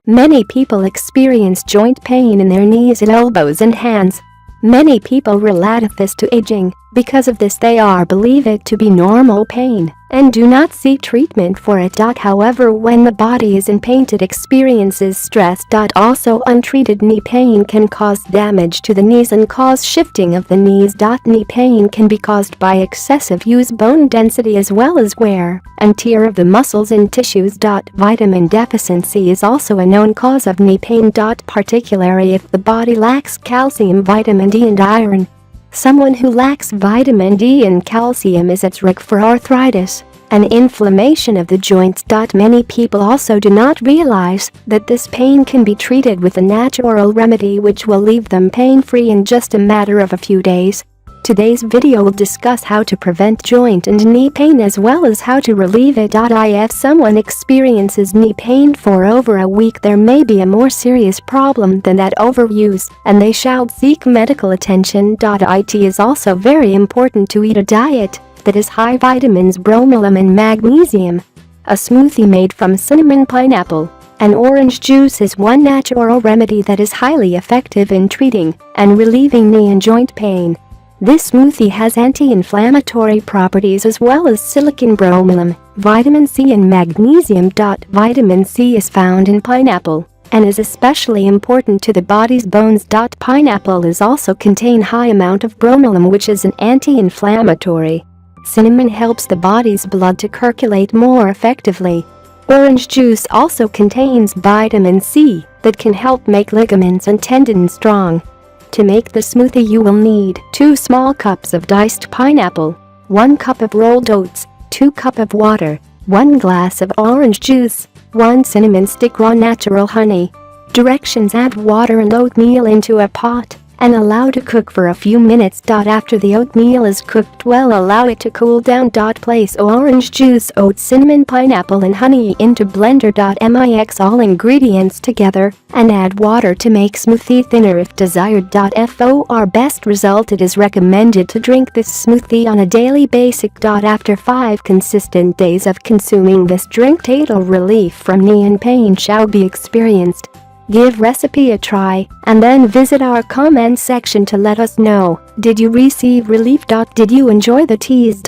Many people experience joint pain in their knees and elbows and hands. Many people relate this to aging. Because of this, they believe it to be normal pain and do not seek treatment for it. However, when the body is in pain, it experiences stress. Also, untreated knee pain can cause damage to the knees and cause shifting of the knees. Knee pain can be caused by excessive use bone density as well as wear and tear of the muscles and tissues. Vitamin deficiency is also a known cause of knee pain. Particularly if the body lacks calcium, vitamin D and iron. Someone who lacks vitamin D and calcium is at risk for arthritis and inflammation of the joints. Many people also do not realize that this pain can be treated with a natural remedy which will leave them pain-free in just a matter of a few days. Today's video will discuss how to prevent joint and knee pain as well as how to relieve it. If someone experiences knee pain for over a week, there may be a more serious problem than that overuse, and they shall seek medical attention. It is also very important to eat a diet that is high vitamins, bromelain and magnesium. A smoothie made from cinnamon, pineapple, and orange juice is one natural remedy that is highly effective in treating and relieving knee and joint pain. This smoothie has anti-inflammatory properties as well as silicon, bromelain, vitamin C and magnesium. Vitamin C is found in pineapple and is especially important to the body's bones. Pineapple is also contain high amount of bromelain, which is an anti-inflammatory. Cinnamon helps the body's blood to circulate more effectively. Orange juice also contains vitamin C that can help make ligaments and tendons strong. To make the smoothie, you will need 2 small cups of diced pineapple, 1 cup of rolled oats, 2 cups of water, 1 glass of orange juice, 1 cinnamon stick, raw natural honey. Directions: add water and oatmeal into a pot and allow to cook for a few minutes. After the oatmeal is cooked well, allow it to cool down. Place orange juice, oats, cinnamon, pineapple and honey into blender. Mix all ingredients together and add water to make smoothie thinner if desired. For best result, it is recommended to drink this smoothie on a daily basis. After 5 consistent days of consuming this drink, total relief from knee and pain shall be experienced. Give recipe a try and then visit our comment section to let us know, did you receive relief? Did you enjoy the teas?